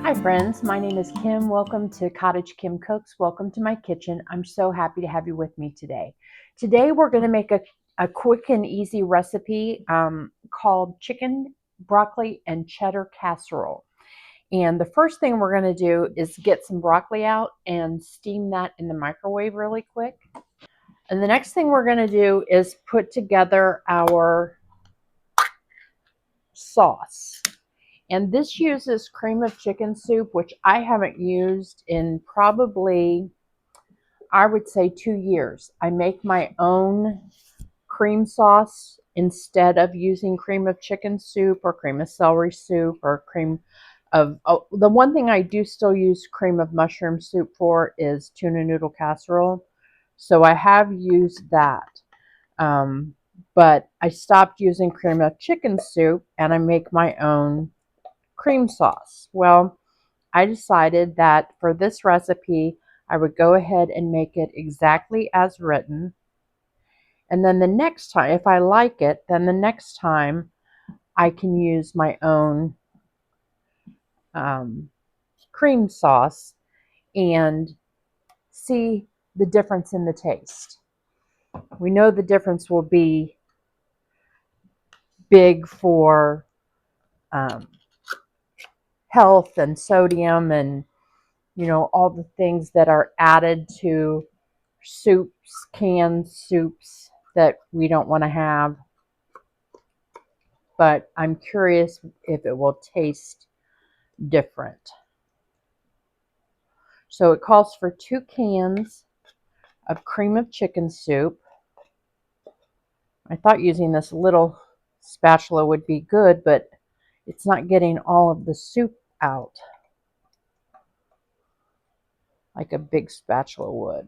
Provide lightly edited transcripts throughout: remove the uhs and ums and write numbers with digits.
Hi friends, my name is Kim. Welcome to Cottage Kim Cooks. Welcome to my kitchen. I'm so happy to have you with me today. Today we're going to make a quick and easy recipe called chicken, broccoli, and cheddar casserole. And the first thing we're going to do is get some broccoli out and steam that in the microwave really quick. And the next thing we're going to do is put together our sauce. And this uses cream of chicken soup, which I haven't used in probably, I would say, 2 years. I make my own cream sauce instead of using cream of chicken soup or cream of celery soup or cream of, oh, the one thing I do still use cream of mushroom soup for is tuna noodle casserole. So I have used that. Um, but I stopped using cream of chicken soup and I make my own cream sauce. Well, I decided that for this recipe, I would go ahead and make it exactly as written. And then the next time, if I like it, then the next time I can use my own um, cream sauce and see the difference in the taste. We know the difference will be big for um, health and sodium and all the things that are added to soups, canned soups that we don't want to have. But I'm curious if it will taste different. So it calls for 2 cans of cream of chicken soup. I thought using this little spatula would be good, but it's not getting all of the soup out like a big spatula would.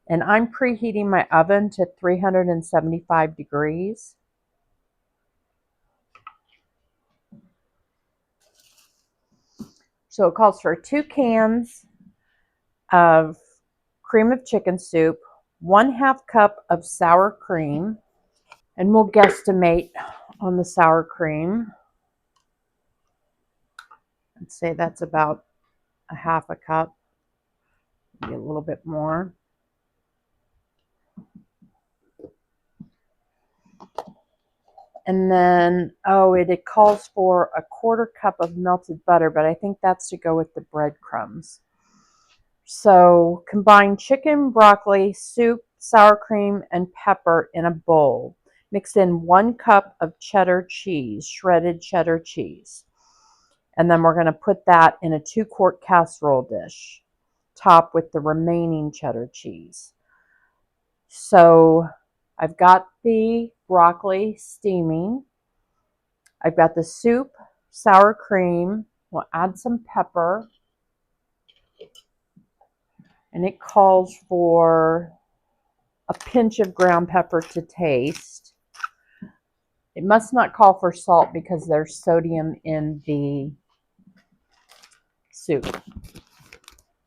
And I'm preheating my oven to 375 degrees. So it calls for 2 cans of cream of chicken soup, 1/2 cup of sour cream, and we'll guesstimate on the sour cream. I'd say that's about a 1/2 cup, maybe a little bit more. And then, it calls for a 1/4 cup of melted butter, but I think that's to go with the breadcrumbs. So combine chicken, broccoli, soup, sour cream, and pepper in a bowl. Mix in 1 cup of cheddar cheese, shredded cheddar cheese. And then we're going to put that in a 2-quart casserole dish, top with the remaining cheddar cheese. So I've got the broccoli steaming. I've got the soup, sour cream. We'll add some pepper. And it calls for a pinch of ground pepper to taste. It must not call for salt because there's sodium in the soup.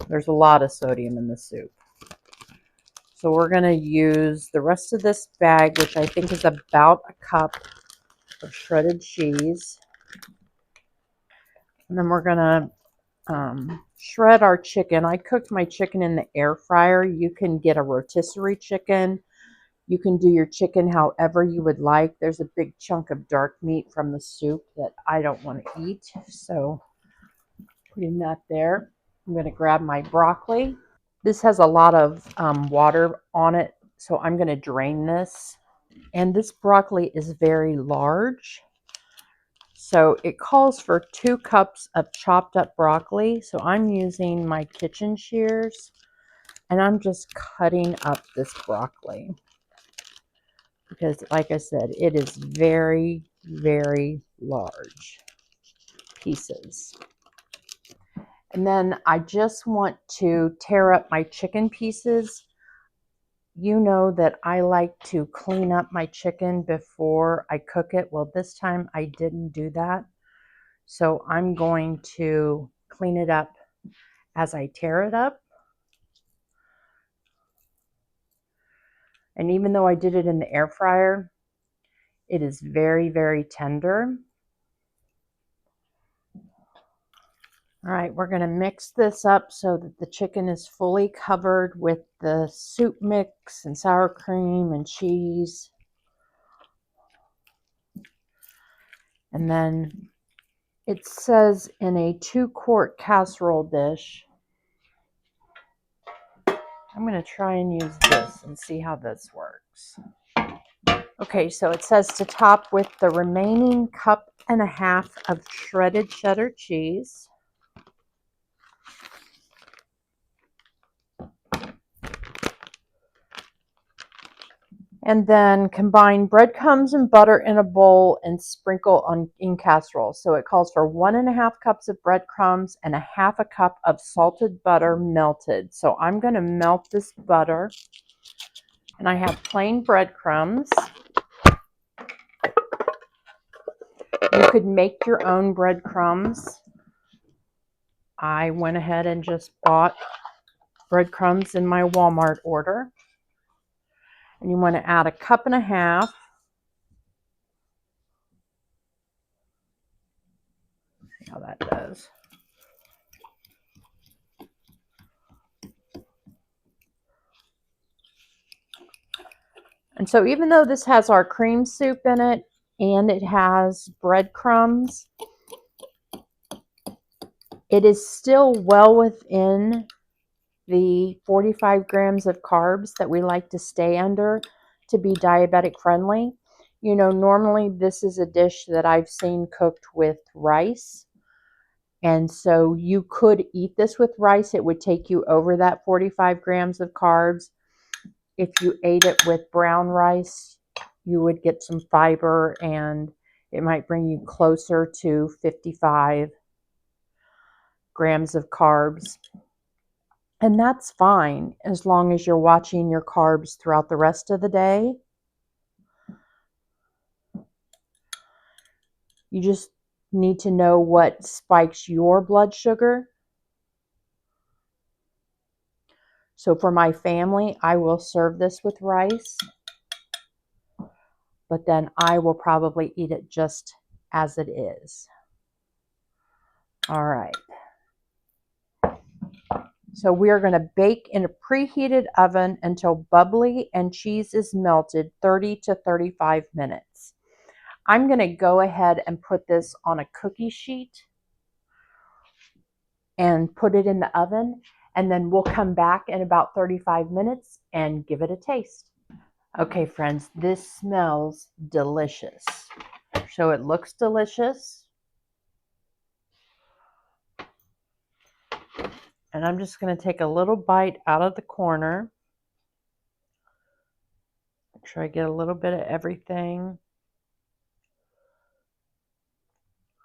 There's a lot of sodium in the soup. So we're going to use the rest of this bag, which I think is about a cup of shredded cheese. And then we're going to shred our chicken. I cooked my chicken in the air fryer. You can get a rotisserie chicken. You can do your chicken however you would like. There's a big chunk of dark meat from the soup that I don't want to eat. So putting that there. I'm going to grab my broccoli. This has a lot of water on it, so I'm going to drain this. And this broccoli is very large. So it calls for 2 cups of chopped up broccoli. So I'm using my kitchen shears and I'm just cutting up this broccoli. Because like I said, it is very, very large pieces. And then I just want to tear up my chicken pieces. You know that I like to clean up my chicken before I cook it. Well, this time I didn't do that. So I'm going to clean it up as I tear it up. And even though I did it in the air fryer, it is very, very tender. All right, we're going to mix this up so that the chicken is fully covered with the soup mix and sour cream and cheese. And then it says in a 2-quart casserole dish. I'm going to try and use this and see how this works. Okay, so it says to top with the remaining 1.5 cups of shredded cheddar cheese. And then combine breadcrumbs and butter in a bowl and sprinkle in casserole. So it calls for 1.5 cups of breadcrumbs and 1/2 cup of salted butter melted. So I'm going to melt this butter. And I have plain breadcrumbs. You could make your own breadcrumbs. I went ahead and just bought breadcrumbs in my Walmart order. And you want to add 1.5 cups. See how that does. And so even though this has our cream soup in it and it has breadcrumbs, it is still well within the 45 grams of carbs that we like to stay under to be diabetic friendly. You know, normally this is a dish that I've seen cooked with rice. And so you could eat this with rice. It would take you over that 45 grams of carbs. If you ate it with brown rice, you would get some fiber and it might bring you closer to 55 grams of carbs. And that's fine as long as you're watching your carbs throughout the rest of the day. You just need to know what spikes your blood sugar. So for my family, I will serve this with rice, but then I will probably eat it just as it is. All right. So we are going to bake in a preheated oven until bubbly and cheese is melted 30 to 35 minutes. I'm going to go ahead and put this on a cookie sheet and put it in the oven, and then we'll come back in about 35 minutes and give it a taste. Okay, friends, this smells delicious. So it looks delicious. And I'm just going to take a little bite out of the corner. Make sure I get a little bit of everything.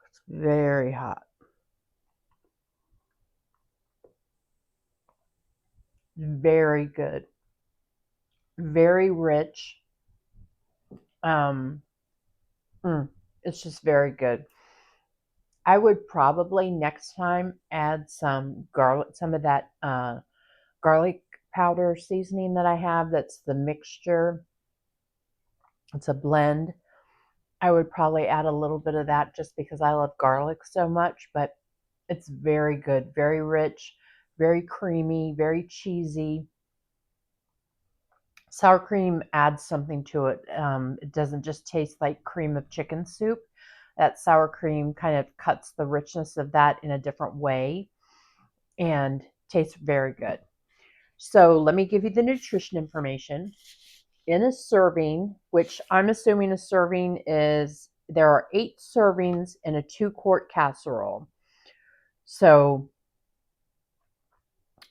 It's very hot. Very good. Very rich. It's just very good. I would probably next time add some garlic, some of that garlic powder seasoning that I have. That's the mixture. It's a blend. I would probably add a little bit of that just because I love garlic so much, but it's very good, very rich, very creamy, very cheesy. Sour cream adds something to it. It doesn't just taste like cream of chicken soup. That sour cream kind of cuts the richness of that in a different way and tastes very good. So let me give you the nutrition information. In a serving, which I'm assuming a serving is, there are 8 servings in a 2-quart casserole. So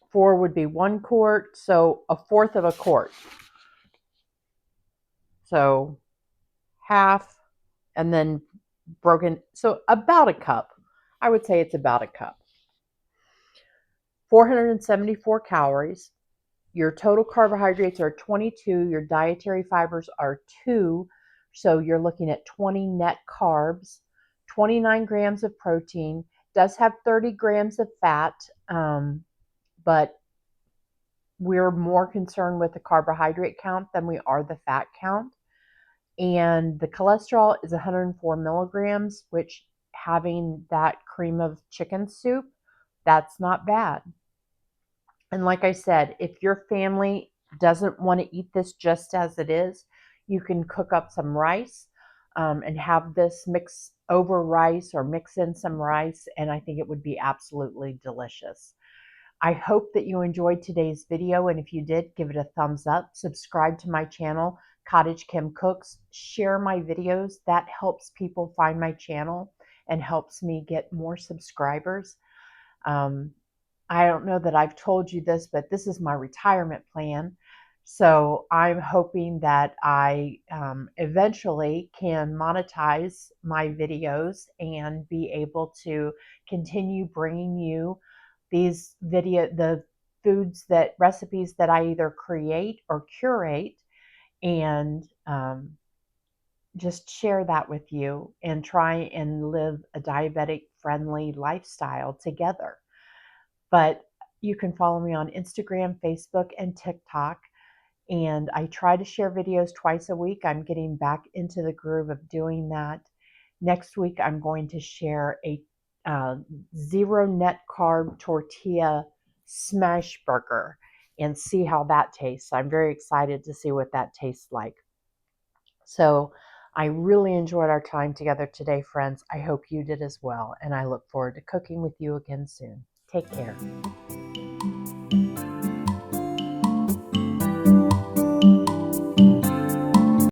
4 would be 1 quart, so 1/4 of a quart. So half, and then broken, so about a cup. I would say it's about a cup. 474 calories. Your total carbohydrates are 22. Your dietary fibers are 2. So you're looking at 20 net carbs, 29 grams of protein. Does have 30 grams of fat, but we're more concerned with the carbohydrate count than we are the fat count. And the cholesterol is 104 milligrams, which, having that cream of chicken soup, That's not bad. And like I said, if your family doesn't want to eat this just as it is, you can cook up some rice and have this mix over rice or mix in some rice, and I think it would be absolutely delicious. I hope that you enjoyed today's video, and if you did, give it a thumbs up. Subscribe to my channel, Cottage Kim Cooks. Share my videos. That helps people find my channel and helps me get more subscribers. Um, I don't know that I've told you this, but this is my retirement plan. So I'm hoping that I eventually can monetize my videos and be able to continue bringing you the foods that recipes that I either create or curate, and just share that with you and try and live a diabetic friendly lifestyle together. But you can follow me on Instagram, Facebook, and TikTok. And I try to share videos twice a week. I'm getting back into the groove of doing that. Next week, I'm going to share a uh, zero net carb tortilla smash burger and see how that tastes. I'm very excited to see what that tastes like. So I really enjoyed our time together today, friends. I hope you did as well. And I look forward to cooking with you again soon. Take care.